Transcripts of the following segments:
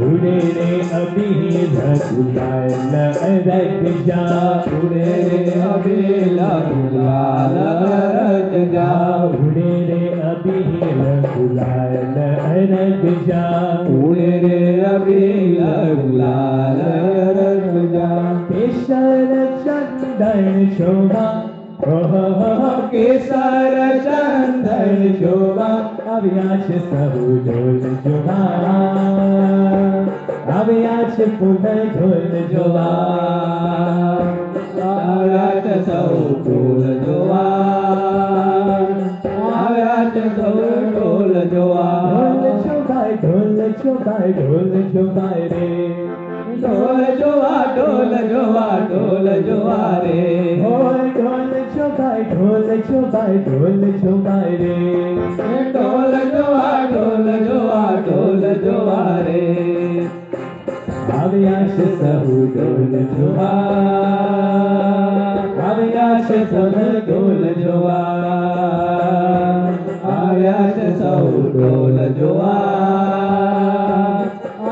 उड़े रे अभी रघुलाल रज जा, उड़े रे अभी रघुलाल रज जा, उड़े रे अभी रघुलाल रज जा, उड़े रे अभी रघुलाल रज जा। केसर चंदन शोभा, केसर चंदन शोभा, अवियाश सहु ढोल जोगा, अवियाश पुनः ढोल जोगा, अव्याच सौ ढोल जोआ, अव्याच सौ ढोल जोआ। ढोल चुबाए ढोल चुबाए रे, ढोल जोआ ढोल जोआ ढोल जोआ रे, ढोल चुबाए ढोल चुबाए ढोल चुबाए रे, ढोल जोआ ढोल जोआ ढोल जोआ रे। अवियाश सहु ढोल जोआ, अवियाश पुनः ढोल जोआ, अव्याच सौ ढोल जोआ,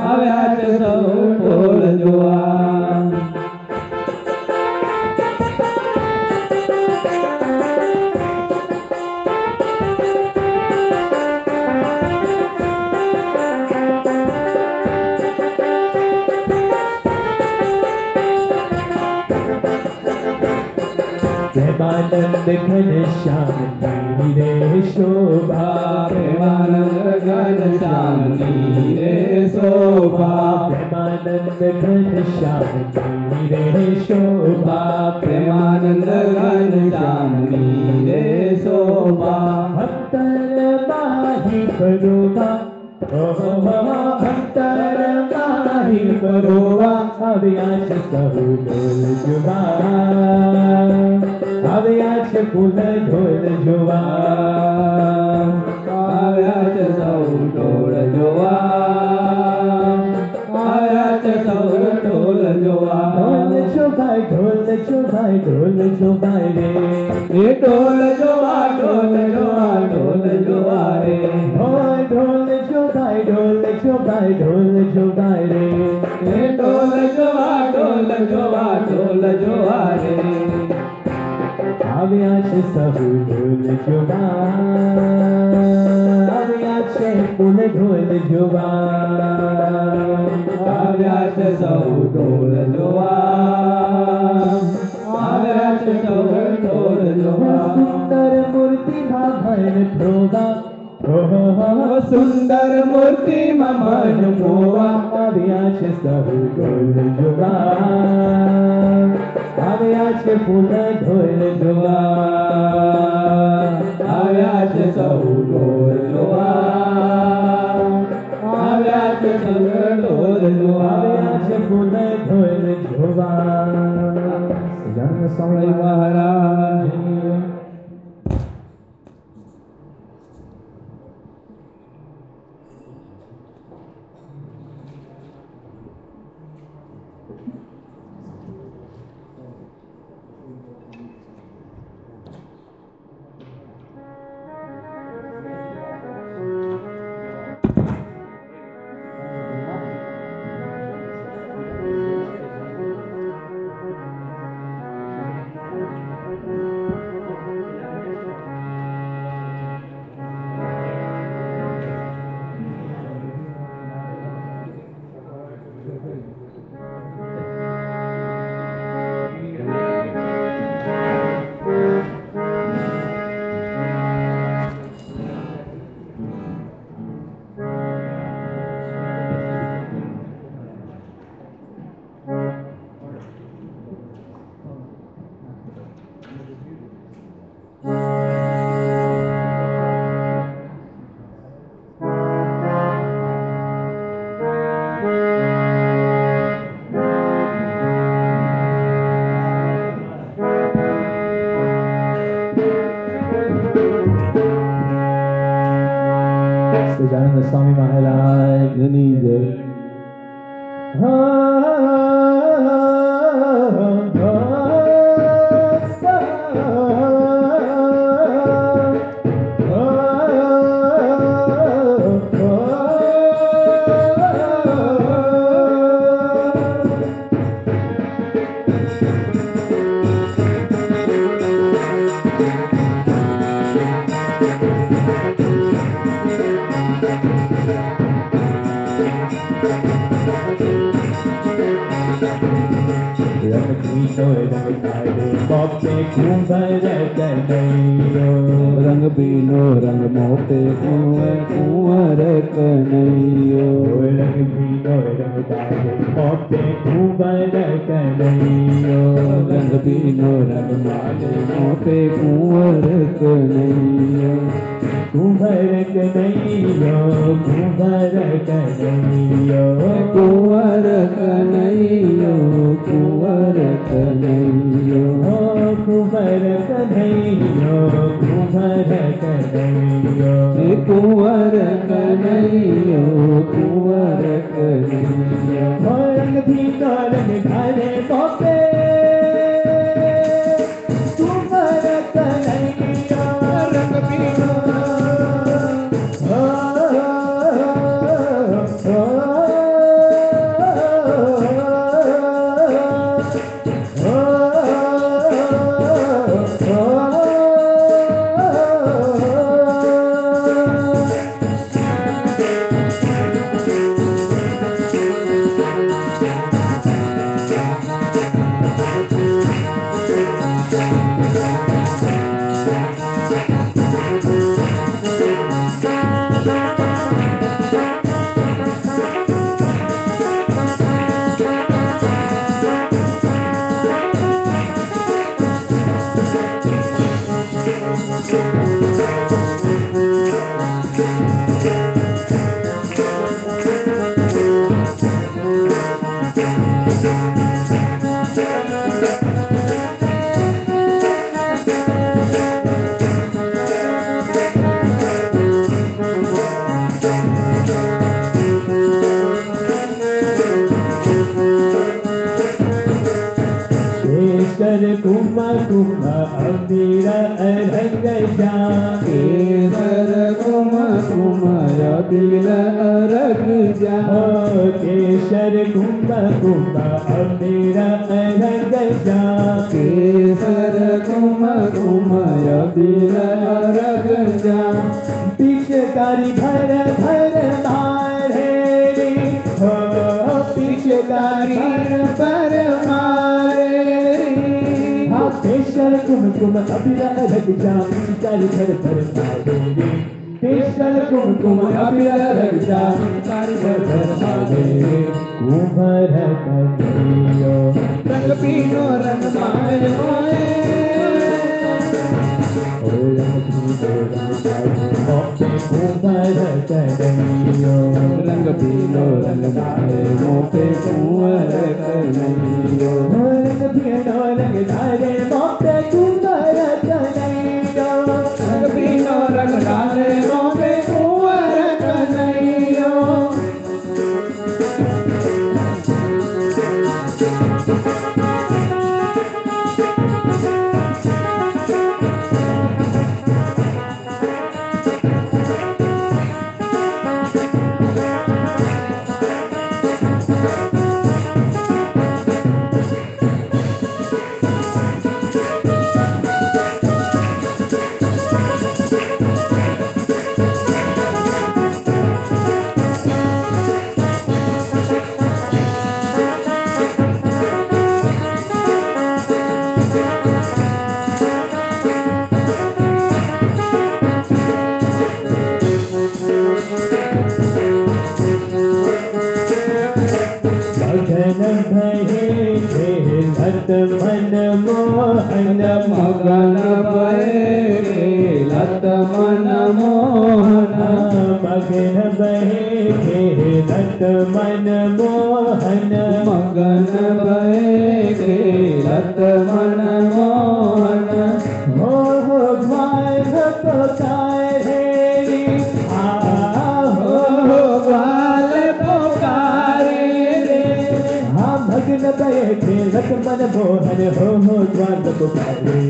अव्याच सौ ढोल जोआ। प्रेमानंद घन श्याम रे शोभा, प्रेमानंद घन श्याम की रे शोभा, प्रेमानंद घन श्याम रे शोभा, प्रेमानंद घन श्याम की रे शोभा। अंतर माही परोवा, अंतर माही परोवा, अवियाश सहु ढोल जुबा, अवियाश पुनः ढोल जुबा, अव्याच सौ ढोल जोआ, अव्याच सौ ढोल जोआ। ढोल चुबाए ढोल चुबाए ढोल चुबाए रे, ये ढोल जोआ ढोल जोआ ढोल जोआ रे, ढोल चुबाए ढोल चुबाए ढोल चुबाए रे, ये ढोल जोआ ढोल जोआ ढोल जोआ रे। अवियाश सहु ढोल जुबा, अवियाश पुनः ढोल जुबा, अव्याच सौ ढोल जोआ, अव्याच सौ ढोल जोआ। सुंदर मूर्ति भवन प्रोगा, सुंदर मूर्ति ममन मोआ, अवियाश सहु ढोल जुबा, अवियाश पुनः ढोल जुबा, अव्याच सौ ढोल जोआ, अव्याच सौ ढोल जोआ। अवियाश पुनः ढोल जुबा। सजानंद स्वामी महाराज सजानंद स्वामी महाराज की जय। रंग पीनो रंग काढ़े मोपे कुंवर कन्हैयो रंग पीनो रंग मोपे कुंवर कन्हैयो रंग पीनो रंग काढ़े मोपे कुंवर कन्हैयो रंग पीनो रंग माले मोपे कुंवर कन्हैयो कुंवर कन्हैयो कुंवर कन्हैयो कुंवर कन्हैयो कुंवर कन्हैयो कुंवर कन्हैयो कुंवर कन्हैयो कुंवर कन्हैयो कुंवर कन्हैयो रंग पीनो रंग काढ़े मोपे कुंवर कन्हैयो रंग पीनो कुमा कुमा अबीर रंग जा केसर कुमा कुमा अबीर रंग जा केसर कुमा कुमा अबीर रंग जा केसर कुमा कुमा अबीर रंग जा पिचकारी भर भर मारे हो पिचकारी भर मारे केशर कुमकुम अबीर रंग जा पिचकारी भर भर मारे केशर कुमकुम अबीर रंग जा पिचकारी भर भर मारे कुंवर कन्हैयो रंग पीनो रंग माले मोए कुंवर कन्हैयो रंग पीनो रंग माले मोपे कुंवर कन्हैयो रंग पीनो रंग डाले मोपे कुंवर कन्हैयो रंग पीनो रंग डाले मोपे कुंवर कन्हैयो मन मोहन मगन बहे लत मन मोहन मगन बहे लत मन मोहन मगन बहे लत मन मोहन हो ग्वाल पुकारे हो ग्वाल पुकारे मगन बैठे लत मन मोहन हो ग्वाल पुकारे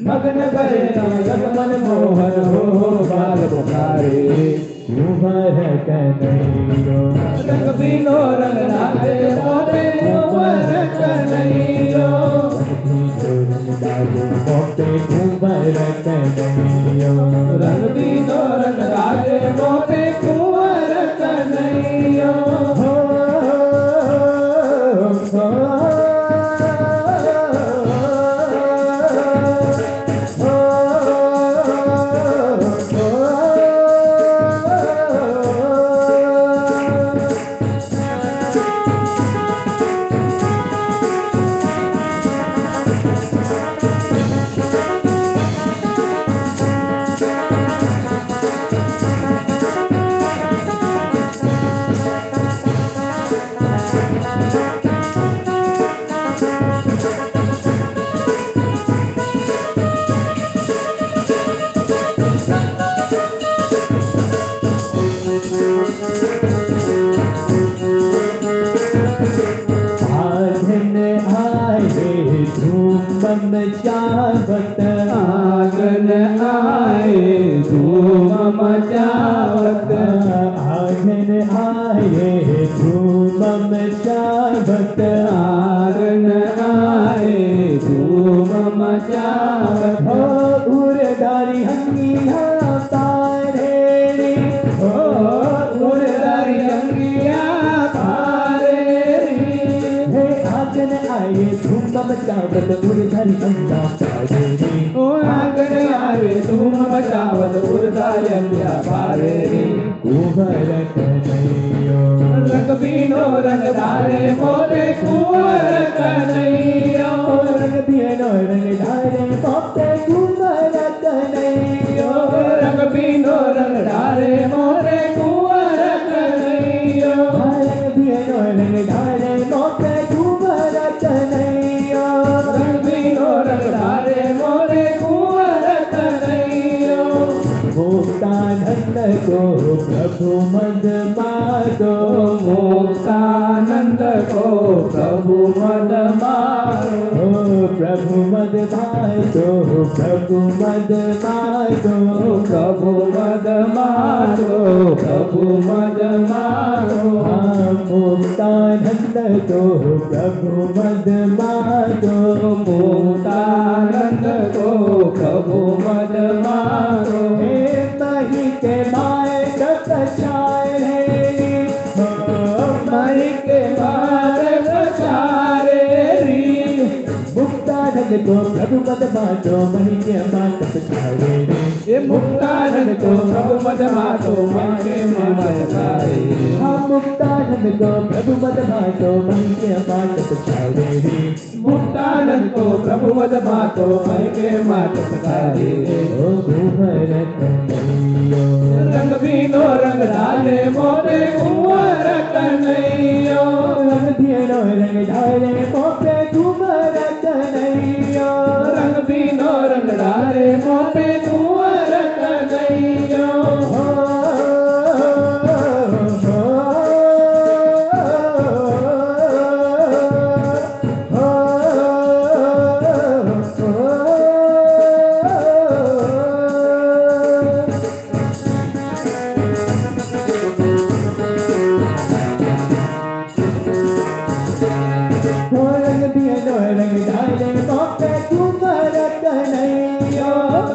मगन बैठे लत मन मोहन हो ग्वाल पुकारे कुंवर कन्हैयो रंग पीनो रंग डाले मोपे कुंवर कन्हैयो मोपे कुंवर कन्हैयो रंग पीनो रंग डाले मोपे कुंवर कन्हैया मचावत आंगन आए धूम मचावत आंगन आए धूम मचावत आंगन आए धूम मचावत उड़दारी हंगिया तारे उड़दारी हंगिया तारे हे आंगन आए धूम मचावत उड़दारी हंगिया तारे आंगन आए धूम मचावत उड़दारी हंगिया तारे कुंवर कन्हैया रंग बीनो रंग धारे मोरे कुंवर कन्हैया रंग बीनो रंग धारे मोरे कुंवर कन्हैया रंग बीनो रंग धारे मोरे कुंवर कन्हैया रंग बीनो रंग धारे मोरे कुंवर कन्हैया रंग बीनो रंग धारे मोरे कुंवर कन्हैया मुक्तानंद को प्रभु मद मारो मुक्तानंद को प्रभु मद मारो प्रभु मद मारो प्रभु मद मारो प्रभु मद मारो प्रभु मद मारो मुक्तानंद को प्रभु मद मारो मुक्तानंद को प्रभु मद मारो मही के माए कछाए मही के मारे कछारे मुक्तानंद को प्रभु मद मारो मही के मात कछाए ये मुक्तानंद को प्रभु मद मारो मही के मात कछारे हम मुक्तानंद को प्रभु मद मारो मही के मात कछाए मुक्तानंद को प्रभु मद मारो मही के मात कछारे ओ कुंवर कन्हैया रंग बीनो रंग डाले मोरे कुंवर कन्हैया रंग बीनो रंग डाले मोरे कुंवर कन्हैया रंग बीनो रंग डाले मोरे कुंवर कन्हैया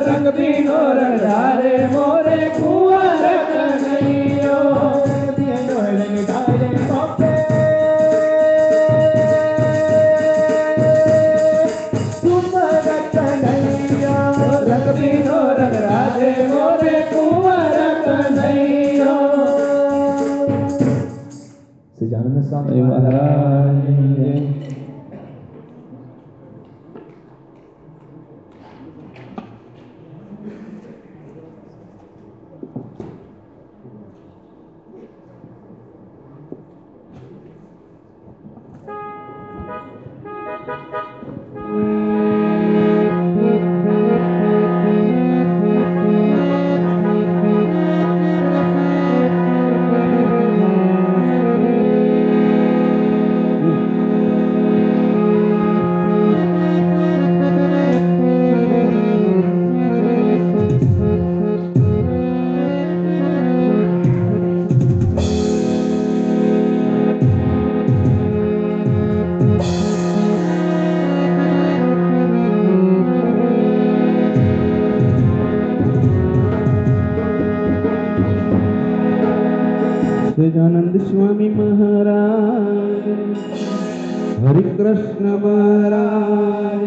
रंग बीनो रंग डाले मोरे कुंवर कन्हैया रंग बीनो रंग डाले मोरे कुंवर कन्हैया रंग बीनो रंग डाले मोरे कुंवर कन्हैया सजानंद स्वामी महाराज સહજાનંદ સ્વામી મહારાજ, હરે કૃષ્ણ મહારાજ.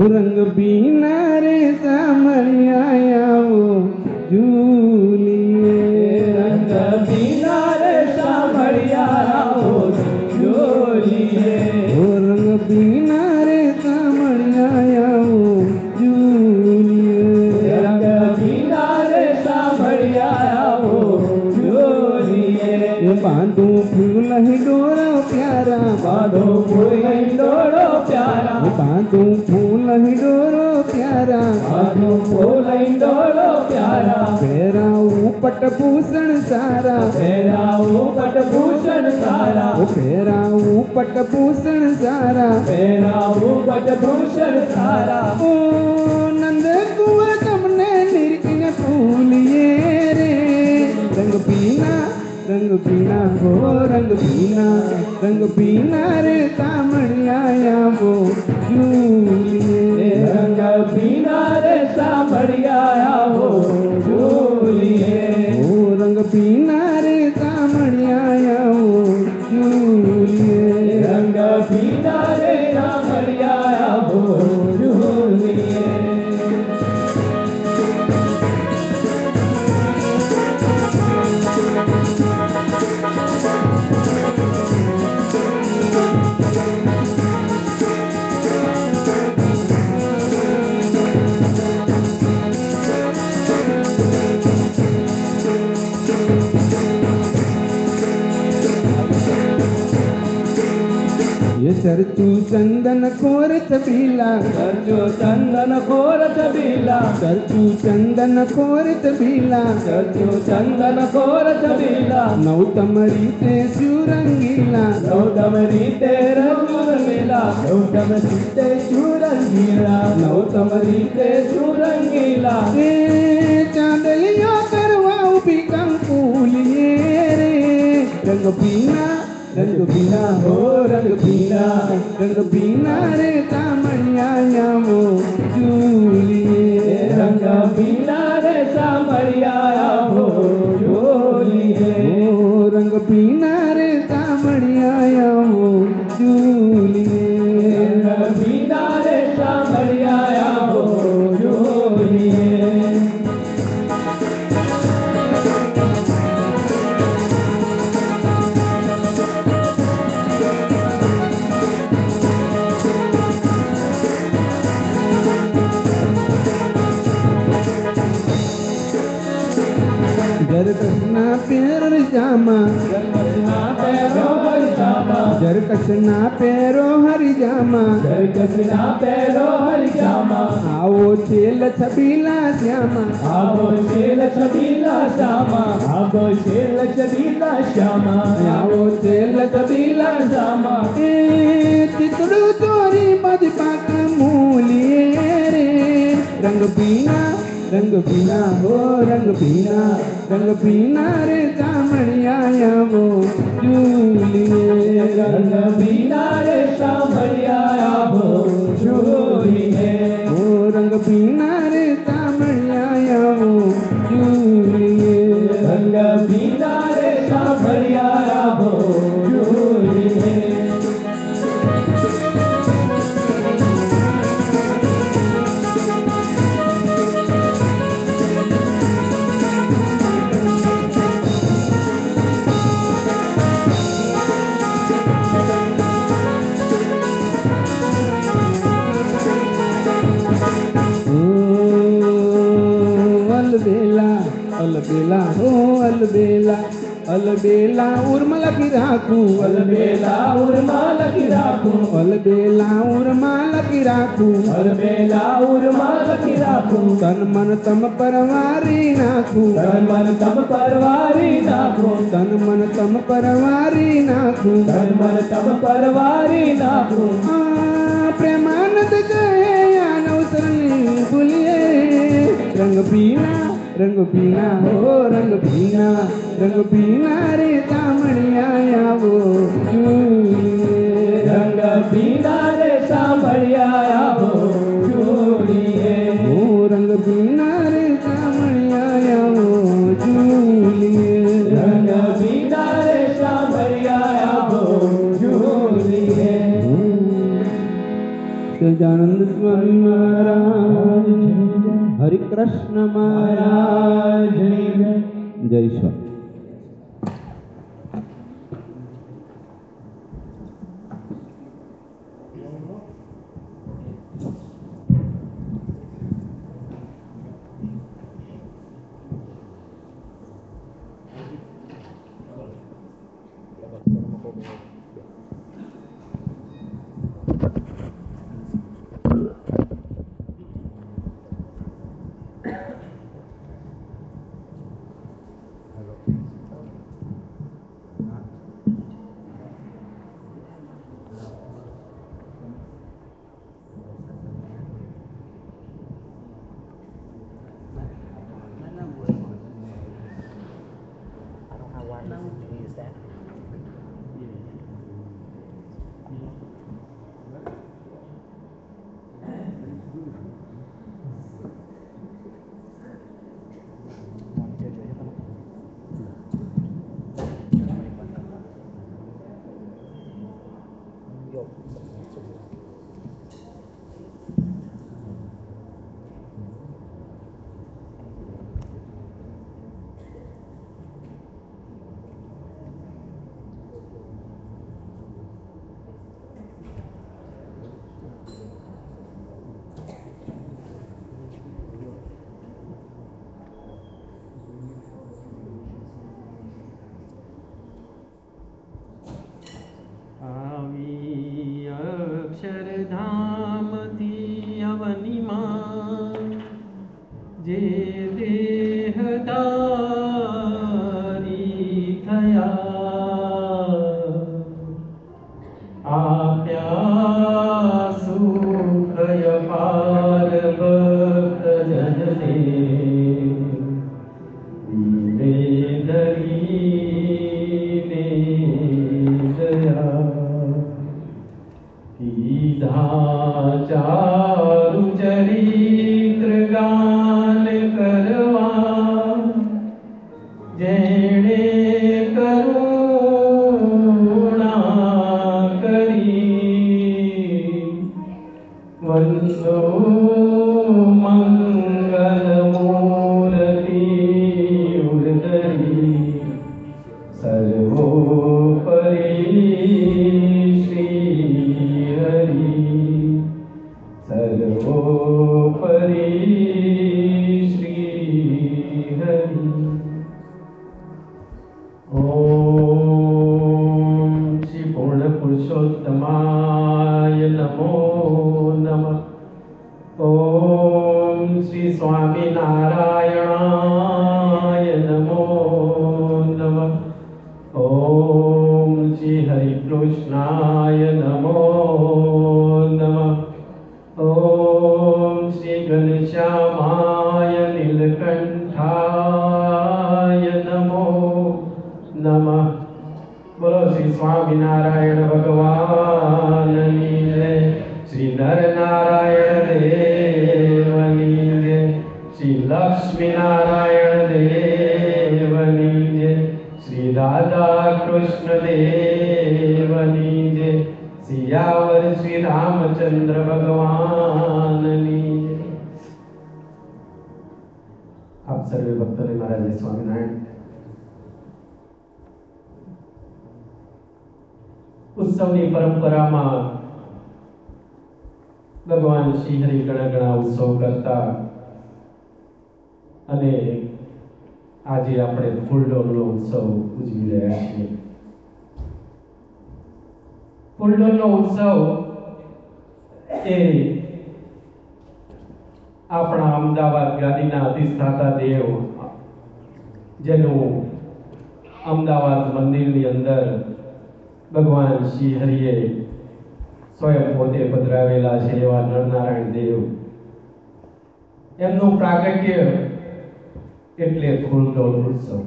રંગ બીના રે સામળિયાઓ ઝૂલીએ, રંગ બીના રે સામળિયાઓ ઝૂલીએ, રંગ બીના રે સામળિયાઓ ઝૂલીએ, રંગ બીના રે સામળિયાઓ ઝૂલીએ. બાંધું ફૂલ હિંડોળો પ્યારા, બાંધો ફૂલ હિંડોળો પ્યારા, બાંધું ફૂલ હિંડોળો પ્યારા, બાંધો ફૂલ હિંડોળો પ્યારા, પહેરાવું પટભૂષણ સારા, પહેરાવું પટભૂષણ સારા, પહેરાવું પટભૂષણ સારા, પહેરાવું પટભૂષણ સારા. ઓ નંદ કુંવર તમને નિરખીને ફૂલીએ રે, રંગ પીના હો રંગ પીના રે સામળિયાઓ ઝૂલીએ, રંગ પીના રે સામળિયાઓ ઝૂલીએ, ઓ રંગ પીના રે સામળિયાઓ ઝૂલીએ, રંગ પીના રે સામળિયાઓ ઝૂલીએ. ये चरचू चंदन कोर छबीला, ચરચો ચંદન કોર છબીલા, चरचू चंदन कोर छबीला, ચરચો ચંદન કોર છબીલા, नौतम रीते शिवरंगीला, નવતમ રીતે રંગીલા, નવતમ રીતે સુરંગીલા, નવતમ રીતે સુરંગીલા. ए चांदलिया करवा उभी कंकुलिए रे, रंग पीना हो रंग पीना रे सामळियाओ ઝૂલીએ, રંગ પીના રે સામળિયાઓ ઝૂલીએ, ઓ રંગ પીના રે સામળિયાઓ ઝૂલીએ, રંગ પીના રે સામળિયાઓ ઝૂલીએ. જરકસના પેર જામા, જરકસના પહેરો હરિજામા, જરકસના પેરો હરિજામા, જરકસના પહેરો હરિજામા, આવો છેલ છબીલા શ્યામા, આવો છેલ છબીલા શ્યામા, આવો છેલ છબીલા શ્યામા, આવો છેલ છબીલા શ્યામા. એ ચિતડું તોરી બધ પાક મૂલીએ રે, રંગ પીના હો રંગ પીના રે સામળિયાઓ ઝૂલીએ, રંગ પીના રે સામળિયાઓ ઝૂલીએ, ઓ રંગ પીના રે સામળિયાઓ ઝૂલીએ, રંગ પીના રે સામળિયાઓ ઝૂલીએ. अलबेला उर्मला की राखू, अलबेला उर्माला की राखू, अलबेला उर्माला की राखू, अलबेला उर्माला की राखू, तन मन तम परवारी नाखू, तन मन तम परवारी नाखू, तन मन तम परवारी नाखू, तन मन तम परवारी नाखू. प्रेमानंद गए अवसरनी भूलिए, रंग पीना हो रंग पीना रे सामणियाओ સચ્ચિદાનંદ સ્વામી મહારાજ હરે કૃષ્ણ મહારાજ જય સ્વામી. અક્ષરધામથી અવનીમાં જે દેહધારી થયા આપ્યા સુખય પાર ભક્ત જનને ધરીને દયા કીધા ચારુ ચરિત્ર ગાન કરવા જેણે કરુણા કરી વંદો મંગલ મૂર્તિ ઉદરી સર્વોપરી શ્રી હરિ સર્વોપરી શ્રી હરિ. ઓમ શ્રી પૂર્ણ પુરુષોત્તમાય નમો નમઃ. ઓમ શ્રી સ્વામિનારાયણાય નમો નમઃ. ઓમ શ્રી હરિકૃષ્ણાય નમો નમઃ. ઓમ શ્રી ઘનશ્યામાય નીલકંઠાય નમો નમઃ. બોલો શ્રી સ્વામિનારાયણ ભગવાનની જય. શ્રી નરનારાયણ દેવની જય. શ્રી લક્ષ્મીનારાયણ દેવની જય. શ્રી રાધા કૃષ્ણ દેવની જય. સિયાવર શ્રી રામચંદ્ર ભગવાનની જય. આપ સર્વે ભક્તોને મારા જય સ્વામિનારાયણ. ઉત્સવની પરંપરામાં ભગવાન શ્રી હરિ ઘણા ઘણા ઉત્સવ કરતા અને આજે આપણે ફૂલડોલનો ઉત્સવ ઉજવી રહ્યા છીએ. ફૂલડોલનો ઉત્સવ એ આપણા અમદાવાદ ગાદીના અધિષ્ઠાતા દેવ જેનું અમદાવાદ મંદિરની અંદર ભગવાન શ્રી હરિએ સ્વયં પોતે પધરાવેલા છે એવા નરનારાયણ દેવ, એમનું પ્રાગટ્ય એટલે ફૂલડોલ ઉત્સવ.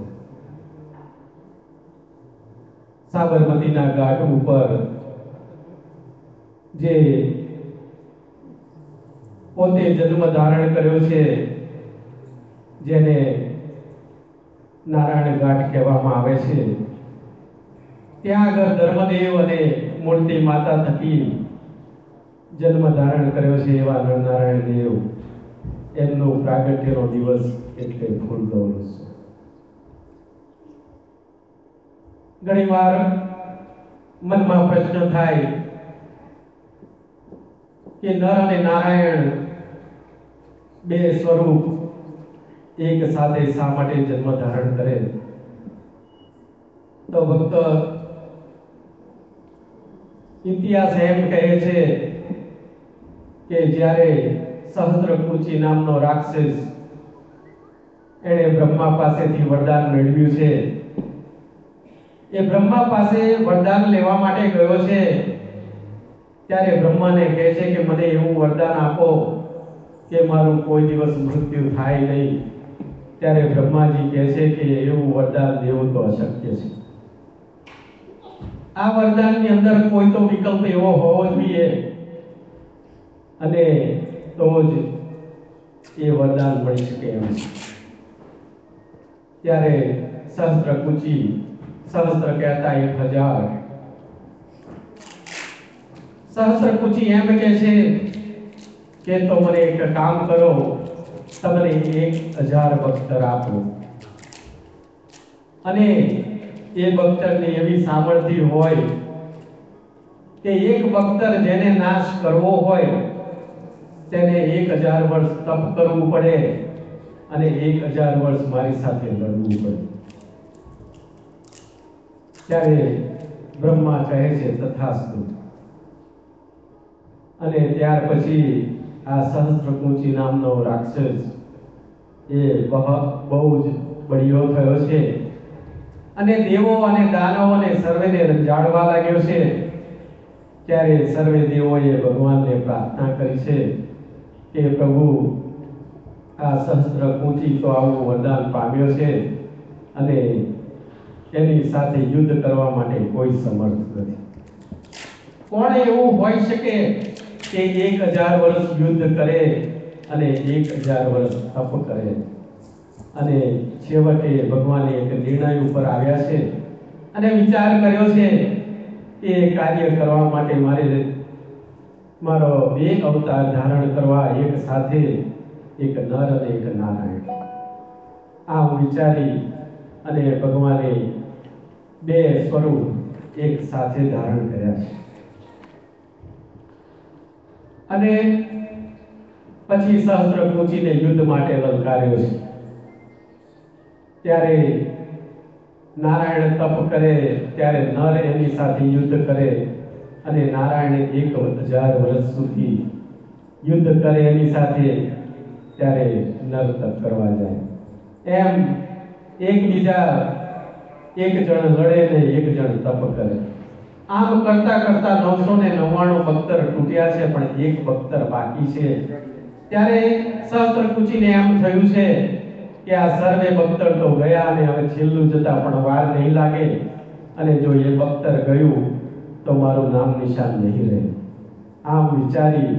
સાબરમતીના ઘાટ ઉપર જે પોતે જન્મ ધારણ કર્યો છે, જેને નારાયણ ઘાટ કહેવામાં આવે છે, ત્યાં આગળ ધર્મદેવ અને મૂર્તિ માતા થકી જન્મ ધારણ કર્યો છે એવા નરનારાયણ દેવ એમનો પ્રાગટ્યનો દિવસ એટલે ફૂલનો ઉત્સવ. ઘણીવાર મનમાં પ્રશ્ન થાય કે નર અને નારાયણ બે સ્વરૂપ એક સાથે શા માટે જન્મ ધારણ કરે? તો ભક્ત ઇતિહાસ એમ કહે છે કે જ્યારે સહસ્ત્રકુચી નામનો રાક્ષસ એણે બ્રહ્મા પાસેથી વરદાન મેળવ્યું છે, એ બ્રહ્મા પાસે વરદાન લેવા માટે ગયો છે, ત્યારે બ્રહ્માને કહે છે કે મને એવું વરદાન આપો કે મારું કોઈ દિવસ મૃત્યુ થાય નહીં. ત્યારે બ્રહ્માજી કહે છે કે એવું વરદાન દેવું તો અશક્ય છે. આ વરદાનની અંદર કોઈ તો વિકલ્પ એવો હોવો જોઈએ અને તો જ એ વરદાન મળી શકે એમ છે. ત્યારે સહસ્ત્રકુચી, સહસ્ત્ર કહેતા 1000, સહસ્ત્રકુચી એમ કહે છે કે તો મને એક કામ કરો, તમને 1000 બખ્તર આપો અને એ બખ્તરની એવી સામર્થ્ય હોય કે એક બખ્તર જેને નાશ કરવો હોય તેને 1000 વર્ષ તપ કરવું પડે અને 1000 વર્ષ મારી સાથે લડવું પડે. ત્યારે બ્રહ્મા કહે છે તથાસ્તુ. અને ત્યાર પછી આ સહસ્ત્રકુચી નામનો રાક્ષસ એ બહુ જ બળિયો થયો છે અને દેવો અને દાનવોને સર્વેને રંજાડવા લાગ્યો છે. ત્યારે સર્વે દેવોએ ભગવાનને પ્રાર્થના કરી છે કે પ્રભુ આ સહસ્ત્રકુચી તો આવું વરદાન પામ્યો છે અને એની સાથે યુદ્ધ કરવા માટે કોઈ સમર્થ નથી. કોણ એવું હોઈ શકે કે 1000 વર્ષ યુદ્ધ કરે અને 1000 વર્ષ તપ કરે? અને છેવટે ભગવાને એક નિર્ણય ઉપર આવ્યા છે અને વિચાર કર્યો છે કે કાર્ય કરવા માટે મારો 2 અવતાર ધારણ કરવા, એક સાથે એક નર અને એક નારાયણ. આમ વિચારી અને ભગવાને 2 સ્વરૂપ એક સાથે ધારણ કર્યા છે. અને પછી સહસ્ત્રકુચીને યુદ્ધ માટે લલકાર્યો છે. ત્યારે નારાયણ તપ કરે ત્યારે નર એની સાથે યુદ્ધ કરે અને નારાયણ 1000 વર્ષ સુધી યુદ્ધ કરે એની સાથે, ત્યારે નર તપ કરવા જાય. એમ એકબીજા, એક જણ લડે ને એક જણ તપ કરે. આમ કરતા કરતા 999 બખ્તર તૂટ્યા છે પણ એક બખ્તર બાકી છે. ત્યારે સહસ્ત્રકુચીને એમ થયું છે કે આ સર્વે બખ્તર તો ગયા અને હવે છેલ્લું જતા પણ વાર નહીં લાગે અને જો એ બખ્તર ગયું તો મારું નામ નિશાન નહીં રહે. આમ વિચારી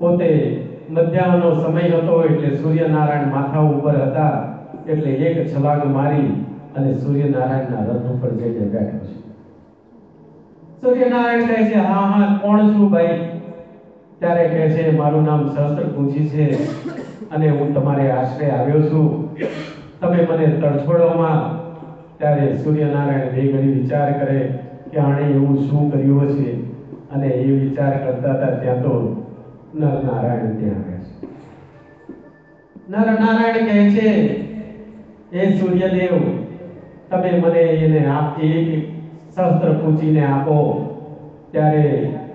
પોતે મધ્યાહનો સમય હતો એટલે સૂર્યનારાયણ માથા ઉપર હતા એટલે એક છલાંગ મારી અને સૂર્યનારાયણના રથ ઉપર જઈને બેઠો છે. સૂર્યનારાયણ કહે છે હા હા કોણ છું ભાઈ? ત્યારે કહે છે મારું નામ સહસ્ત્રકુચી છે અને હું તમારે આશરે આવ્યો છું, તમે મને તડછોડોમાં. ત્યારે સૂર્યનારાયણ 2 ઘડી વિચાર કરે કે આણે એવું શું કર્યું હશે અને એ વિચાર કરતા હતા ત્યાં તો નરનારાયણ ત્યાં આવ્યા છે. નરનારાયણ કહે છે હે સૂર્યદેવ, તમે મને એને સહસ્ત્રકુચીને આપો. ત્યારે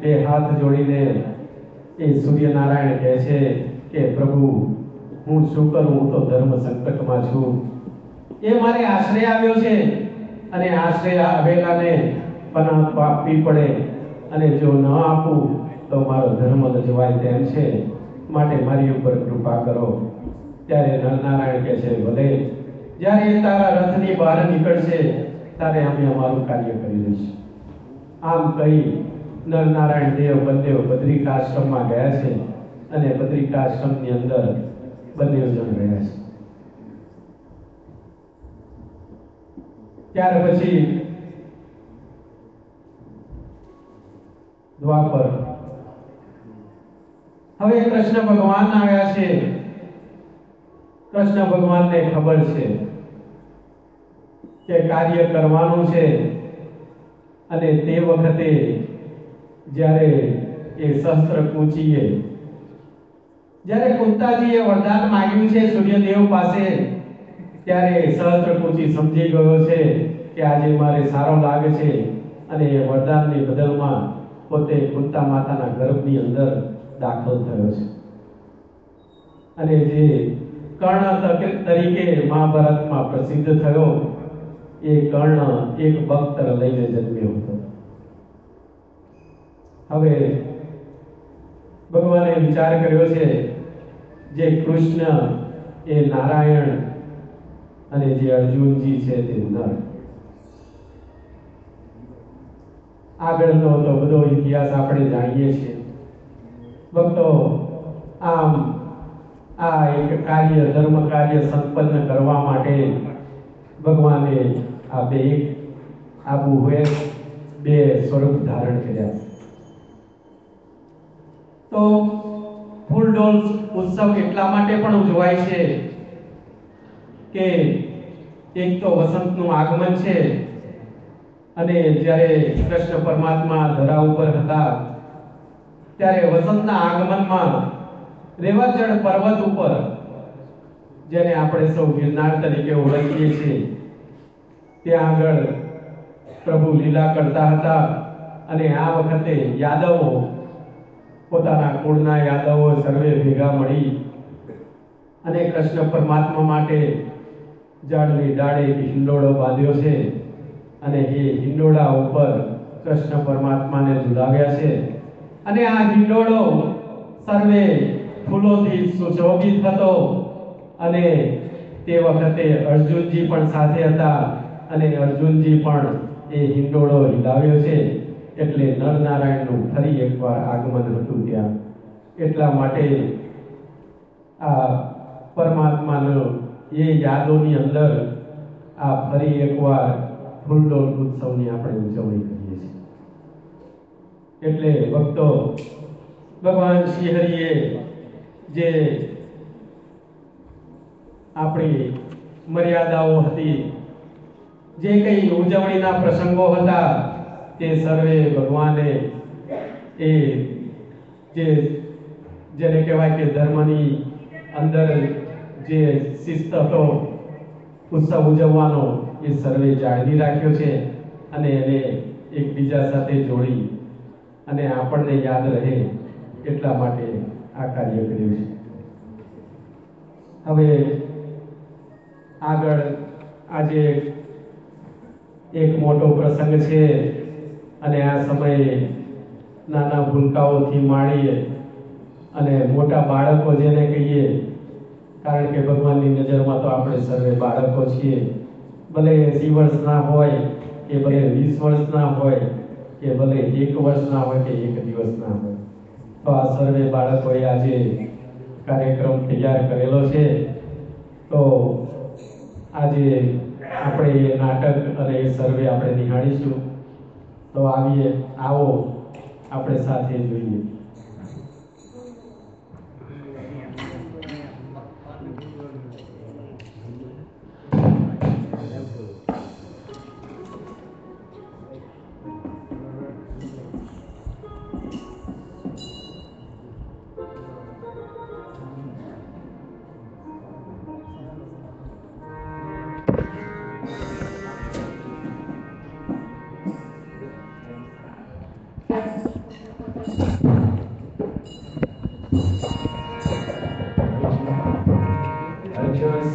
2 હાથ જોડીને એ સૂર્યનારાયણ કહે છે કે પ્રભુ હું શું કરું, હું તો ધર્મ સંકટમાં છું. એ મારે આશ્રય આવ્યો છે અને આશ્રય આવેલાને પનાહ આપવી પડે અને જો ન આપું તો મારો ધર્મ જવાય તેમ છે, માટે મારી ઉપર કૃપા કરો. ત્યારે નરનારાયણ કહે છે ભલે, જ્યારે એ તારા રથની બહાર નીકળશે ત્યારે અમે અમારું કાર્ય કરી લઈશું. આમ કહી નરનારાયણ દેવ બંને બદ્રિકાશ્રમમાં ગયા છે અને બદ્રિકાશ્રમની અંદર બંને જણ રહ્યા છે. ત્યાર પછી દ્વાપર હવે કૃષ્ણ ભગવાન આવ્યા છે. કૃષ્ણ ભગવાનને ખબર છે કે કાર્ય કરવાનું છે, અને તે વખતે જ્યારે એ સહસ્ત્ર કુંચીએ જ્યારે કુંતાજીએ વરદાન માંગ્યું છે સૂર્યદેવ પાસે, ત્યારે સહસ્ત્ર કુંચી સમજી ગયો છે કે આજે મારે સારો લાગે છે, અને એ વરદાનની બદલમાં પોતે કુંતા માતાના ગર્ભની અંદર દાખલ થયો છે. અને જે કર્ણ તરીકે મહાભારતમાં પ્રસિદ્ધ થયો, એ કર્ણ એક બખ્તર લઈને જન્મ્યો હતો. હવે ભગવાને વિચાર કર્યો છે જે કૃષ્ણ એ નારાયણ અને જે અર્જુનજી છે તે નર. આગળનો તો બધો ઇતિહાસ આપણે જાણીએ છીએ. ભક્તો, આમ આ એક કાર્ય, ધર્મ કાર્ય સંપન્ન કરવા માટે ભગવાને આ બે આબુએ બે સ્વરૂપ ધારણ કર્યા. તો ફૂલડોલ ઉત્સવ એટલા માટે પણ ઉજવાય છે કે એક તો વસંતનું આગમન છે, અને જ્યારે કૃષ્ણ પરમાત્મા ધરા ઉપર હતા ત્યારે વસંતના આગમનમાં રેવાચળ પર્વત ઉપર, જેને આપણે સૌ ગિરનાર તરીકે ઓળખીએ છીએ, ત્યાં આગળ પ્રભુ લીલા કરતા હતા. અને આ વખતે યાદવો, પોતાના કુળના યાદવો સર્વે ભેગા મળી અને કૃષ્ણ પરમાત્મા માટે ઝાડની ડાળે એક હિંડોળો બાંધ્યો છે, અને એ હિંડોળા ઉપર કૃષ્ણ પરમાત્માને ઝુલાવ્યા છે. અને આ હિંડોળો સર્વે ફૂલોથી સુશોભિત હતો, અને તે વખતે અર્જુનજી પણ સાથે હતા, અને અર્જુનજી પણ એ હિંડોળો હિલાવ્યો છે. એટલે નરનારાયણનું ફરી એકવાર આગમન હતું ત્યાં. એટલા માટે આ પરમાત્માનો એ યાદોની અંદર આ ફરી એકવાર ફૂલડોલ ઉત્સવની આપણે ઉજવણી કરીએ છીએ. એટલે ભક્તો, ભગવાન શ્રી હરિએ જે આપણી મર્યાદાઓ હતી, જે કંઈ ઉજવણીના પ્રસંગો હતા, તે સર્વે ભગવાને એ જેને કહેવાય કે ધર્મની અંદર જે શિસ્ત હતો ઉત્સવ ઉજવવાનો, એ સર્વે જાળવી રાખ્યો છે, અને એને એકબીજા સાથે જોડી અને આપણને યાદ રહે એટલા માટે આ કાર્ય કર્યું છે. હવે આગળ આજે એક મોટો પ્રસંગ છે, અને આ સમયે નાના ભૂલકાઓથી માંડીએ અને મોટા બાળકો જેને કહીએ, કારણ કે ભગવાનની નજરમાં તો આપણે સર્વે બાળકો છીએ. ભલે 80 વર્ષના હોય કે ભલે 20 વર્ષના હોય કે ભલે 1 વર્ષના હોય કે 1 દિવસના હોય, તો આ સર્વે બાળકોએ આજે કાર્યક્રમ તૈયાર કરેલો છે. તો આજે આપણે એ નાટક અને એ સર્વે આપણે નિહાળીશું. તો આવો આપણે સાથે જોઈએ.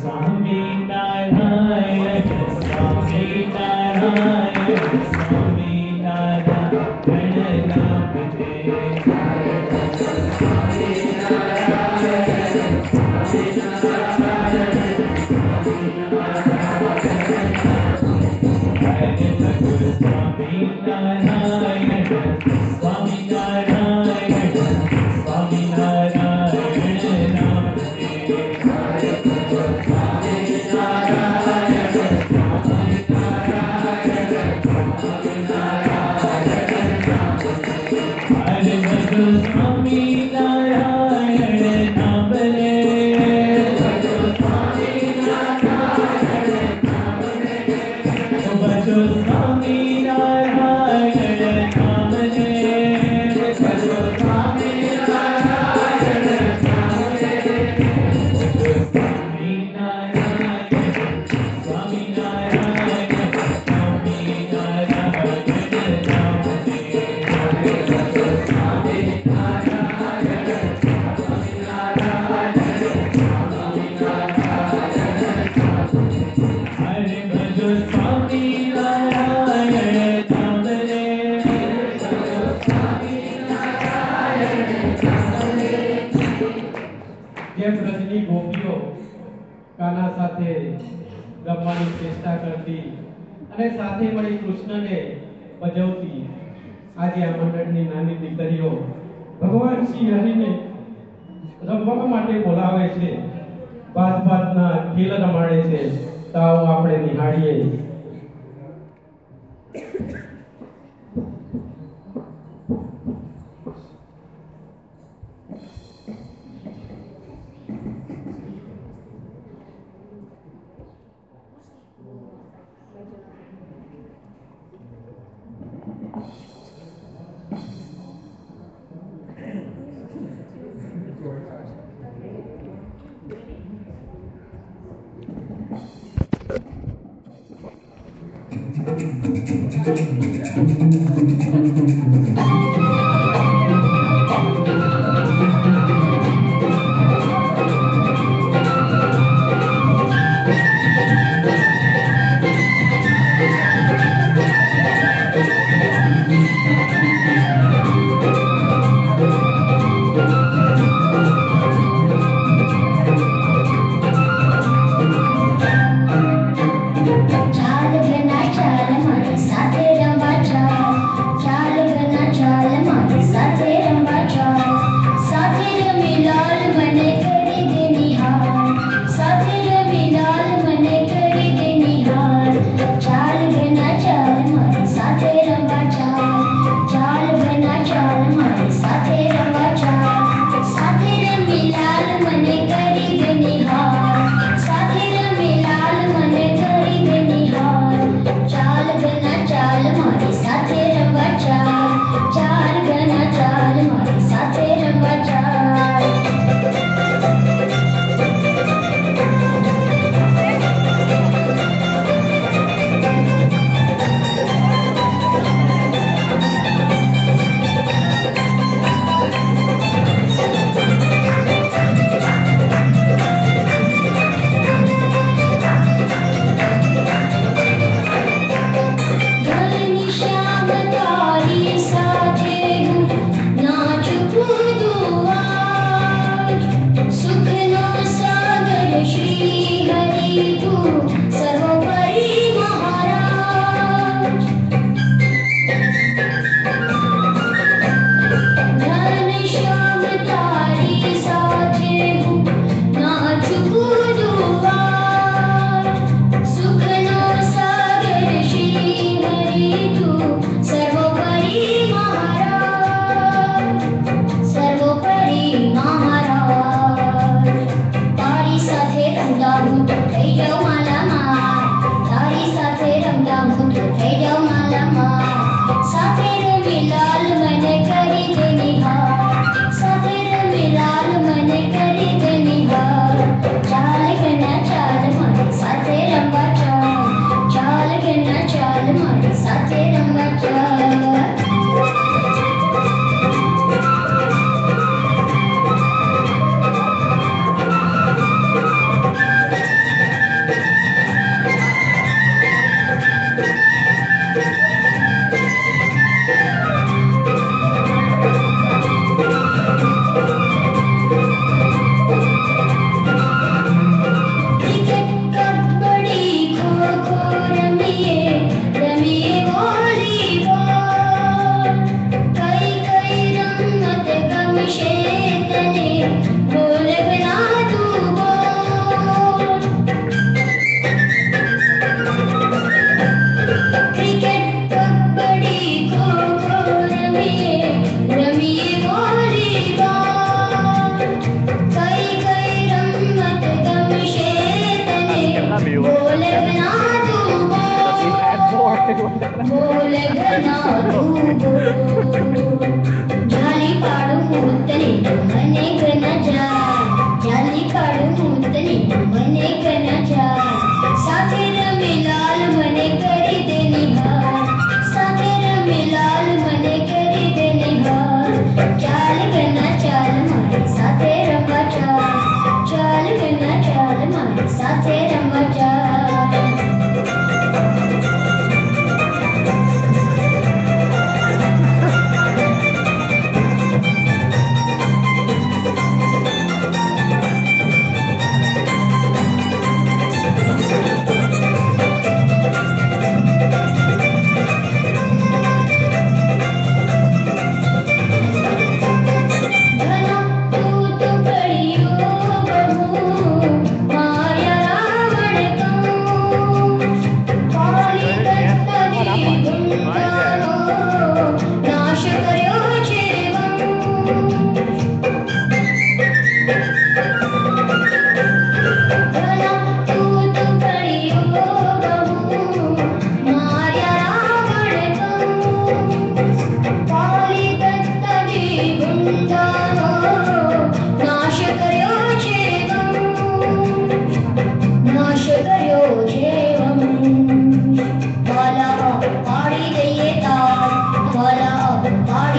Swami Narayana સાથે રમવાની ચેષ્ટા કરતી અને સાથે મળી કૃષ્ણને ભજવતી આજે આ મંડળની નાની દીકરીઓ ભગવાન શ્રી હરિને રમવા માટે બોલાવે છે, ભાતના ખેલ રમાડે છે, તો આવો આપણે નિહાળીએ. ચાલ ઘના ચાલ મારી સાથે રમવા ચાલ.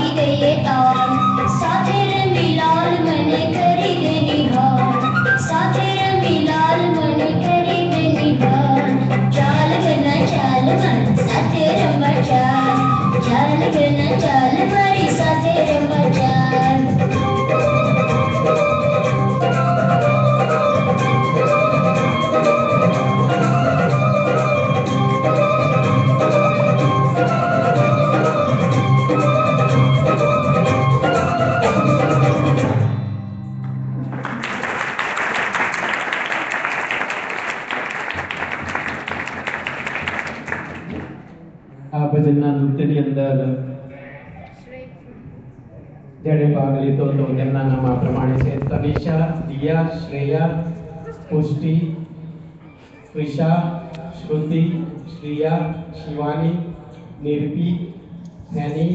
આપી દઈએ તાલ સાથે રમી લાલ મને કરી દે નિહાળ સાથે રમી લાલ મને કરી દે નિહાળ ચાલ ઘના ચાલ મારી સાથે રમવા ચાલ ચાલ ઘના ચાલ મારી સાથે રમવા ચાલ આ ભજનના નૃત્યની અંદર જેણે ભાગ લીધો હતો તેમના નામ આ પ્રમાણે છે: તનિષા, દિયા, શ્રેયા, પુષ્ટિ, ત્રિષા, શ્રુતિ, શ્રિયા, Shivani, નિર્પી, Heni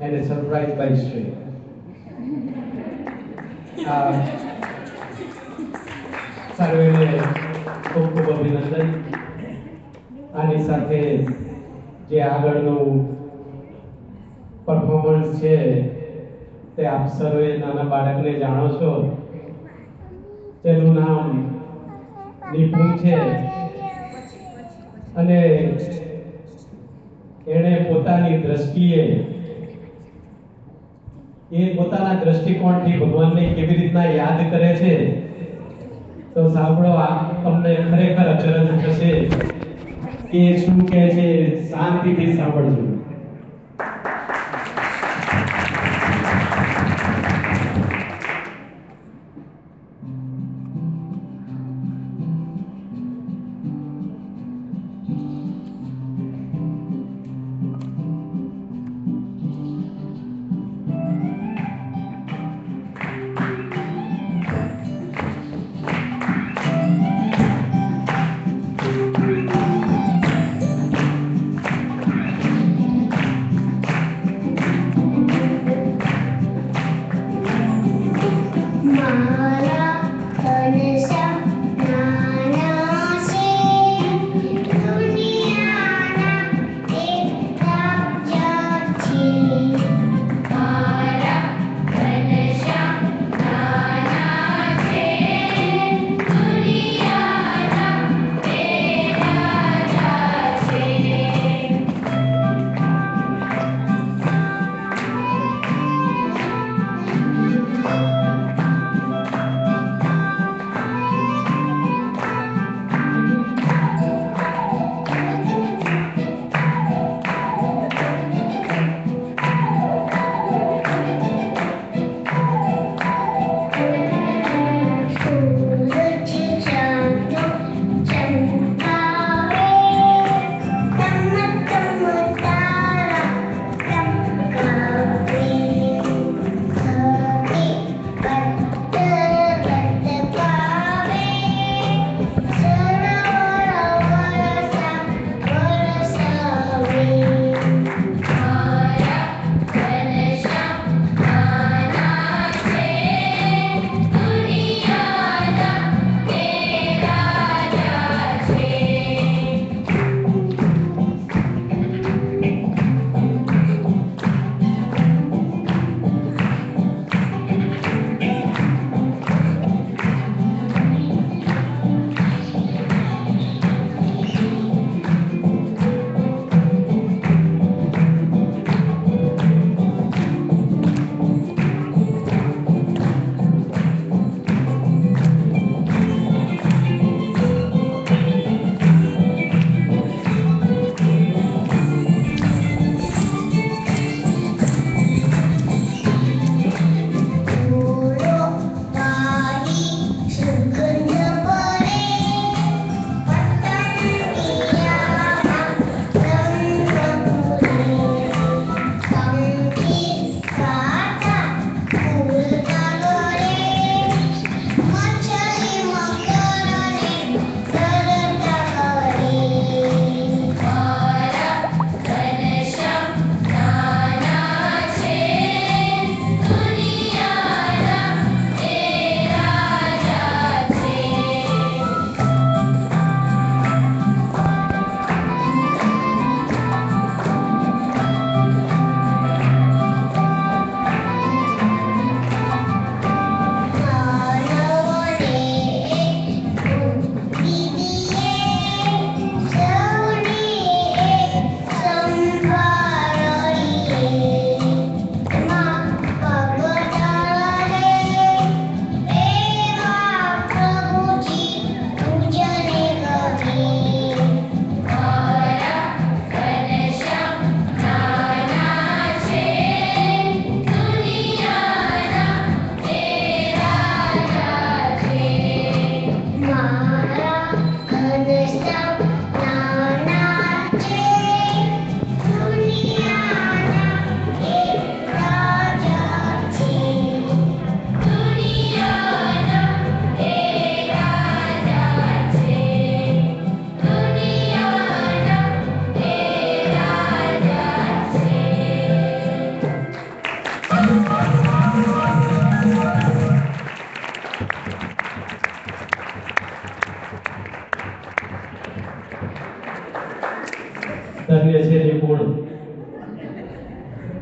and surprised by Shreya. સર્વેને ખૂબ ખૂબ અભિનંદન. આની સાથે જે આગળનું પરફોર્મન્સ છે તે આપ સર્વે નાના બાળકને જાણો છો. તેનું નામ નિપુણ છે અને એણે પોતાની દ્રષ્ટિએ પોતાના દ્રષ્ટિકોણથી ભગવાનને કેવી રીતના યાદ કરે છે તો સાંભળો. આ તમને ખરેખર અચરજ થશે કે શું કહે છે. શાંતિથી સાંભળજો.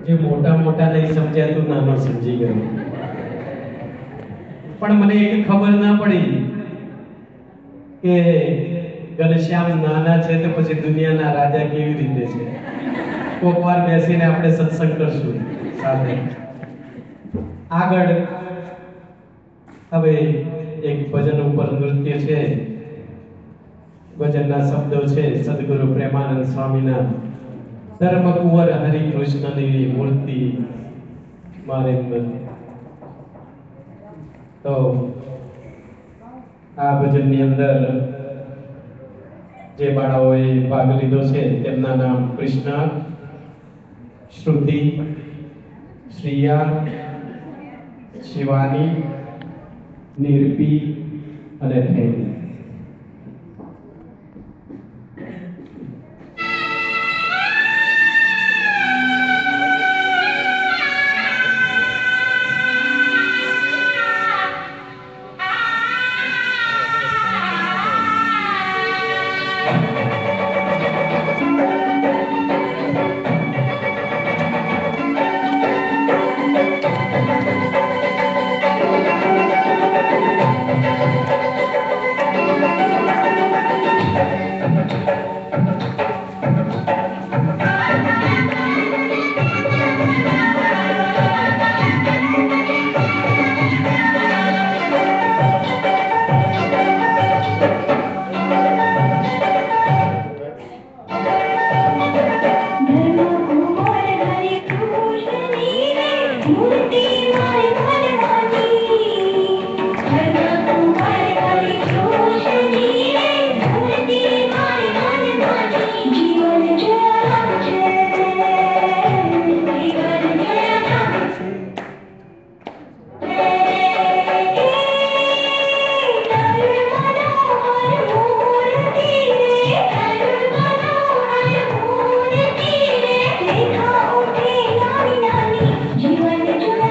જે મોટા મોટા નહીં સમજ્યા તું નાનો સમજી ગયો. પણ મને એક ખબર ના પડી કે ઘનશ્યામ નાના છે તો પછી દુનિયાના રાજા કેવી રીતે છે. કોક વાર બેસીને આપણે સત્સંગ કરશું સાથે. આગળ હવે એક ભજન ઉપર નૃત્ય છે. ભજનના શબ્દો છે સદગુરુ પ્રેમાનંદ સ્વામીના, ધર્મ કુંવર હરિકૃષ્ણની મૂર્તિ મારે નથી. તો આ ભજનની અંદર જે બાળાઓએ ભાગ લીધો છે તેમના નામ કૃષ્ણ, શ્રુતિ, શ્રિયા, શિવાની, નિર્પી અને થેની. जीवन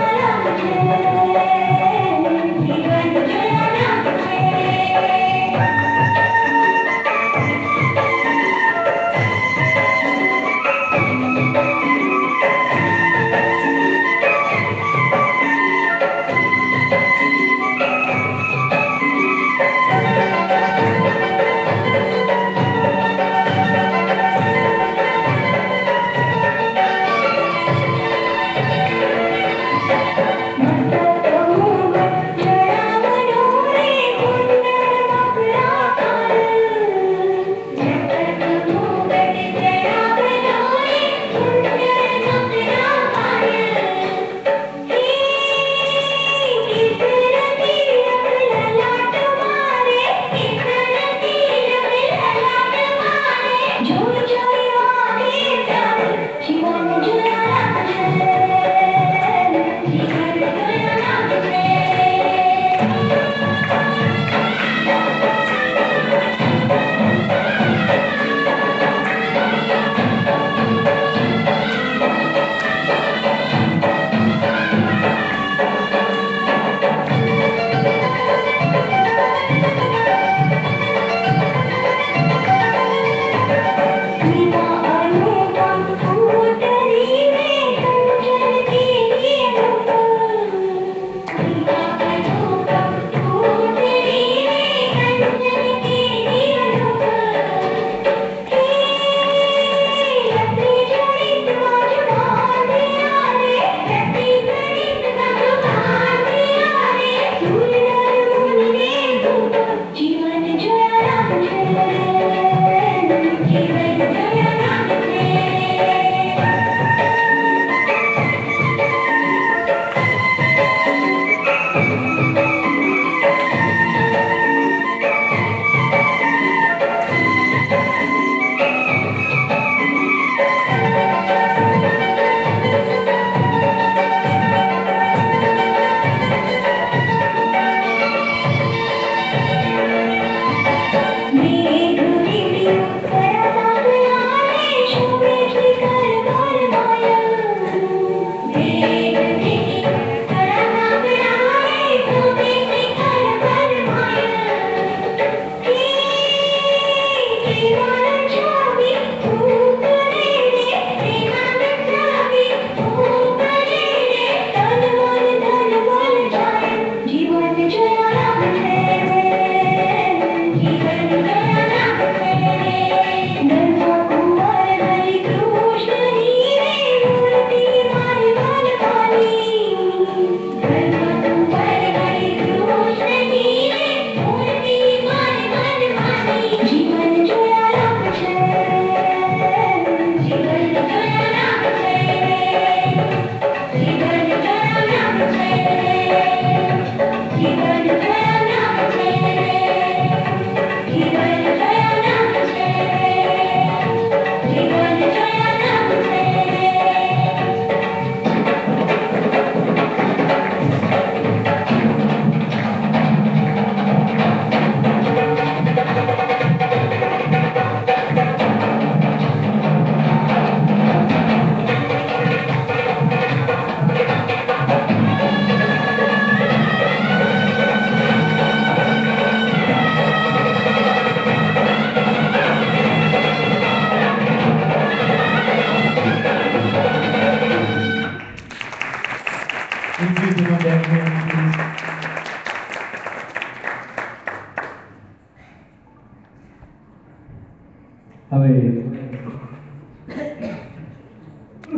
હવે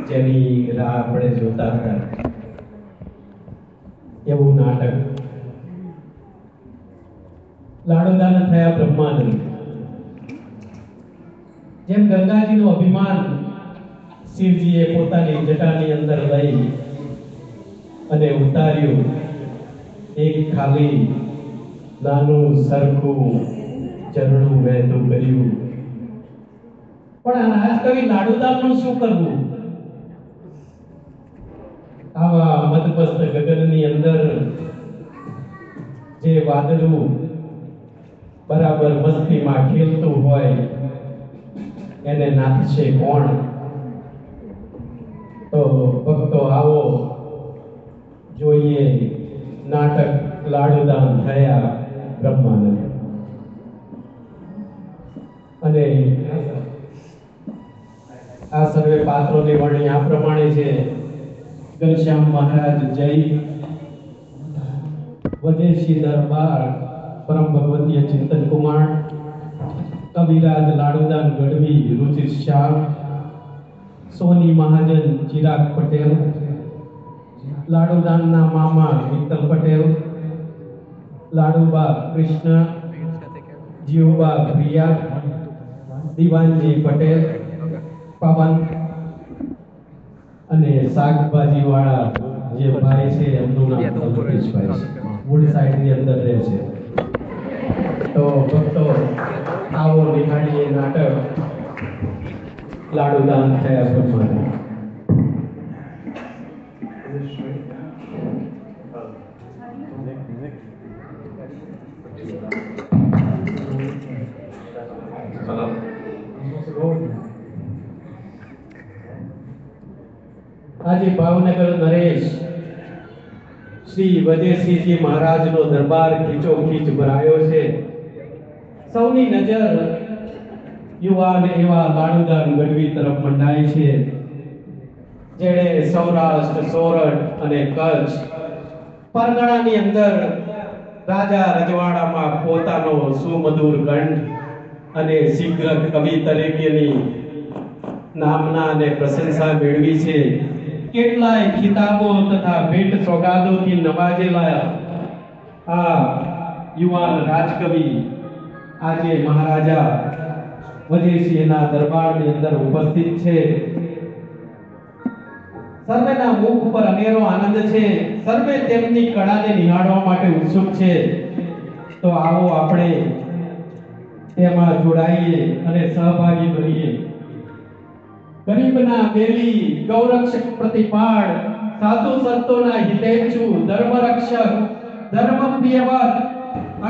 જેની રાહ આપણે જોતા હતા એવું નાટક લાડુદાન થયા બ્રહ્માનંદ. જેમ ગંગાજીનું અભિમાન શિવજીએ પોતાની જટાની અંદર લઈ અને ઉતાર્યું, એક ખાલી નાનું સરખું ઝરણું વહેતું કર્યું. પણ આ રાજકવિ લાડુદાનનું શું કરવું? આવા મદમસ્ત ગગનની અંદર જે વાદળું બરાબર મસ્તીમાં ખેલતું હોય એને નાથશે કોણ? તો ભક્તો આવો જોઈએ નાટક લાડુદાન થયા બ્રહ્માનંદ. અને આ સર્વે પાત્રોની વર્ણિ આ પ્રમાણે છે. ઘનશ્યામ મહારાજ જય, વજેશી દરબાર પરમ ભગવતીય ચિંતન કુમાર, કવિરાજ લાડુદાન ગઢવી રુચિર શ્યામ, સોની મહાજન ચિરાગ પટેલ, લાડુદાનના મામા વિઠ્ઠલ પટેલ, લાડુબા કૃષ્ણ, જીવબા પ્રિયા, દિવાનજી પટેલ, પવન અને શાકભાજી વાળા જે ભાઈ છે એમનું નામ અલ્પેશભાઈ છે, વુડ સાઈડ ની અંદર રહે છે. તો ભક્તો આવો નિહાળીએ નાટક લાડુદાન થયા બ્રહ્માનંદ. આજે ભાવનગર નરેશ શ્રી વજયસિંહજી મહારાજનો દરબાર ખીચોખીચ ભરાયો છે. સૌની નજર યુવાન એવા લાડુદાન ગઢવી તરફ મંડાય છે, જેણે સૌરાષ્ટ્ર, સોરઠ અને કચ્છ પરગણાની અંદર રાજા રજવાડામાં પોતાનો સુમધુર કંઠ અને શીઘ્ર કવિ તરીકેની નામના અને પ્રશંસા મેળવી છે. કેટલાય ખિતાબો તથા ભેટ સોગાદોથી નવાજેલા આ યુવાન રાજકવિ આજે મહારાજા વજયસિંહના દરબારની અંદર ઉપસ્થિત છે. સર્વેના મુખ પર અનેરો આનંદ છે. સર્વે તેમની કળાને નિહાળવા માટે ઉત્સુક છે. તો આવો આપણે તેમાં જોડાઈએ અને સહભાગી બનીએ. ગરીબના બેલી, ગૌરક્ષક પ્રતિપાળ, સાધુ સંતોના હિતેચ્છુ, ધર્મરક્ષક, ધર્મપ્રિયવત,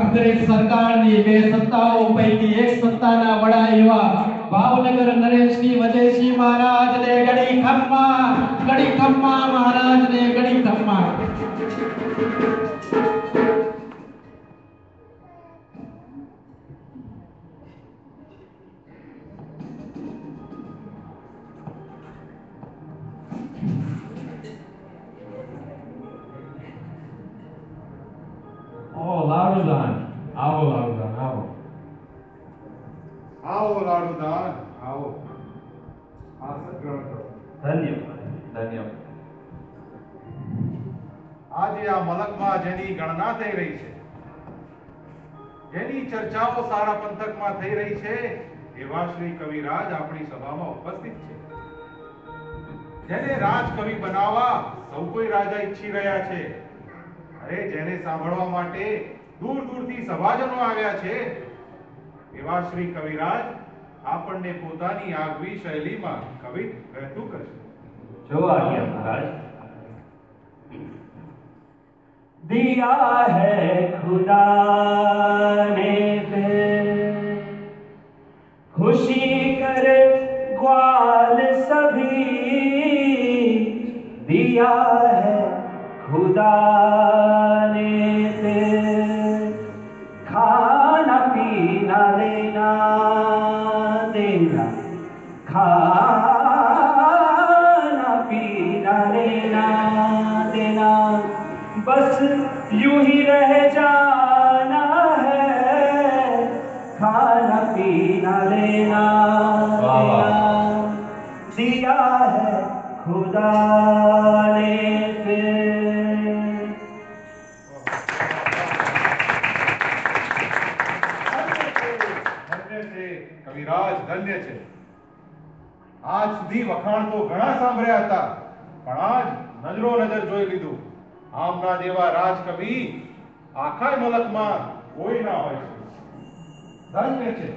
અંગ્રેજ સરકારની બે સત્તાઓ પૈકી એક સત્તાના વડા એવા ભાવનગર નરેશની વજયસિંહ મહારાજને ગડી ખમ્મા મહારાજને ગડી ખમ્મા. લાડુદાન આવો, લાડુદાન આવો, આવો લાડુદાન આવો, આસન ગ્રહણ કરો. ધન્યવાદ, ધન્યવાદ. આજે આ મલકમાં જેની ગણના થઈ રહી છે, જેની ચર્ચાઓ સારા પંથકમાં થઈ રહી છે, એવા શ્રી કવિરાજ આપણી સભામાં ઉપસ્થિત છે. જેને રાજકવિ બનાવવા સૌ કોઈ રાજા ઈચ્છી રહ્યા છે. અરે જેને સાંભળવા માટે દૂર દૂરથી સભાજનો આવ્યા છે, એવા શ્રી કવિરાજ આપણને પોતાની આગવી શૈલીમાં કવિત વહેતું કરશે. જો આજ્ઞા મહારાજ. दिया है खुदा ने फिर खुशी करे ग्वाल सभी, दिया है खुदा ने फिर खाना पीना लेना देना, खाना पीना लेना देना, बस यूं ही रह जाना है, खाना पीना लेना देना दिया है खुदा ने फिर। ધન્ય છે કવિરાજ, ધન્ય છે. આજ સુધી વખાણ તો ઘણા સાંભળ્યા હતા, પણ આજ નજરો નજર જોઈ લીધું. આમના જેવા રાજકવિ આખા મુલકમાં કોઈ ના હોય છે. ધન્ય છે.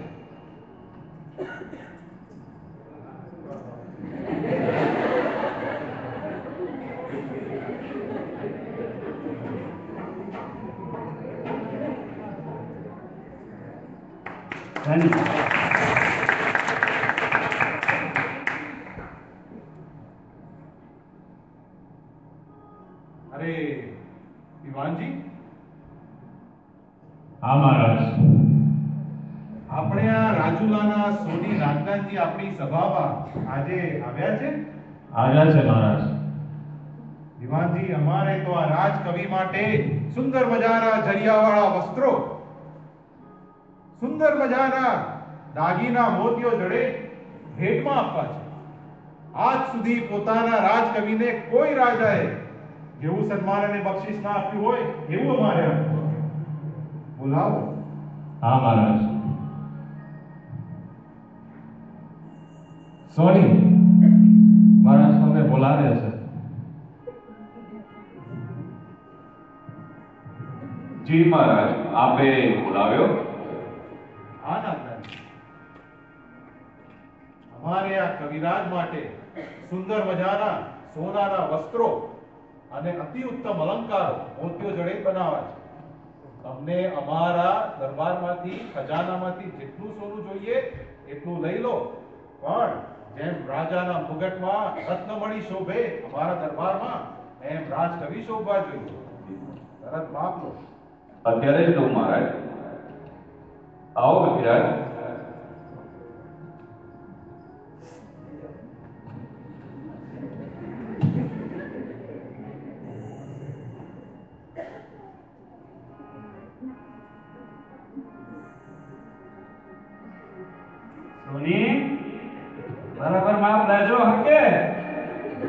અરે દિવાનજી, હા મહારાજ. આપણે આ રાજુલાના સોની રાજદાનજી આપણી સભામાં આજે આવ્યા છે. આવ્યા છે મહારાજ. દિવાનજી, અમારે તો આ રાજકવિ માટે સુંદર મજાના જરિયાવાળા વસ્ત્રો, સુંદર મજાના દાગીના મોતીઓ જડે ભેટમાં આપવા છે. આજ સુધી પોતાના રાજકવિને કોઈ રાજાએ જેવું સન્માન અને બક્ષિસ ના આપ્યું હોય એવું અમારે આપ્યું. બોલાવો. હા મહારાજ. સોની, મહારાજ તમને બોલાવ્યા છે. જી મહારાજ, આપે બોલાવ્યો? હા નાગરાજ, અમારે આ કવિરાજ માટે સુંદર મજાના સોનાના વસ્ત્રો અને અતિ ઉત્તમ અલંકારો મોતીઓ જડે બનાવવા છે. તમને અમારા દરબારમાંથી, ખજાનામાંથી જેટલું સોનું જોઈએ એટલું લઈ લો, પણ જેમ રાજાના મુગટમાં રત્નમણી શોભે અમારા દરબારમાં, એમ રાજકવિ શોભવા જોઈએ. તરત માપ લો. અત્યારે જ દઉં મહારાજ. આવો કવિરાજ. સોની, બરાબર માપ લેજો હકે.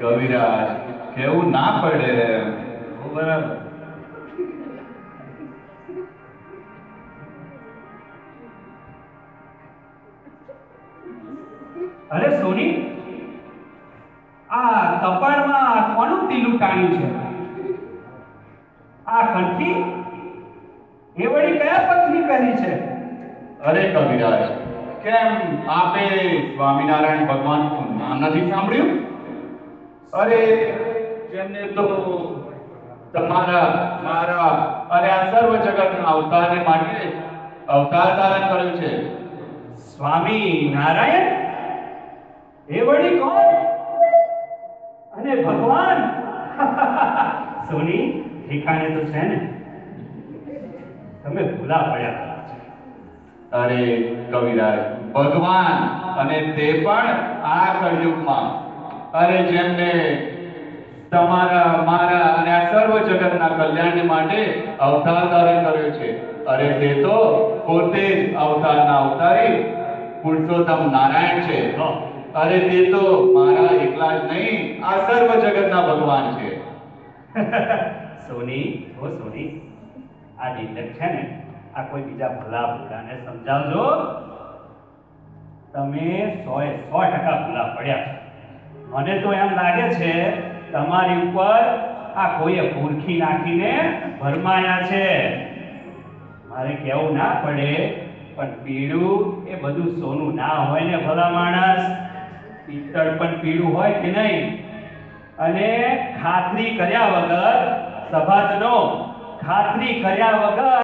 કવિરાજ, કેવું ના પડે. બરાબર. અરે સોની, આ કપાળમાં કોનું તીલું ટાણ્યું છે? આ કંઠી એ વળી કયા પંથની પહેરી છે? અરે કવિરાજ, કેમ આપે સ્વામિનારાયણ ભગવાનનું નામ નથી સાંભળ્યું? અરે જેમને તો તમારા, મારા અને આ સર્વ જગતના અવતારને માટે અવતાર ધારણ કર્યું છે. સ્વામી નારાયણ? એ વળી કોણ? અને ભગવાન? સોની, ઠેકાણે તો છે ને? તમે ભૂલા પડ્યા. અરે કવિરાજ, ભગવાન, અને તે પણ આ કળયુગમાં. અરે જેમને તમારા, મારા અને આ સર્વ જગતના કલ્યાણ માટે અવતાર ધારણ કર્યો છે. અરે તે તો પોતે જ અવતારના અવતારી પુરુષોત્તમ નારાયણ છે. અરે તે તો મારા એકલા જ નહીં, આ સર્વ જગતના ભગવાન છે. સોની, ઓ સોની, આ ડીલર છે ને, આ કોઈ બીજા ભલા ભૂલાને સમજાવજો. તમે 100% ભૂલા પડ્યા. મને તો એમ લાગે છે તમારી ઉપર આ કોઈએ ભૂરખી નાખીને ભરમાયા છે. મારે કહેવું ના પડે, પણ પીળું એ બધું સોનું ના હોય ને ભલા માણસ. પિત્તળ પણ પીળું હોય કે નહીં? અને ખાતરી કર્યા વગર, સભાજનો, ખાતરી કર્યા વગર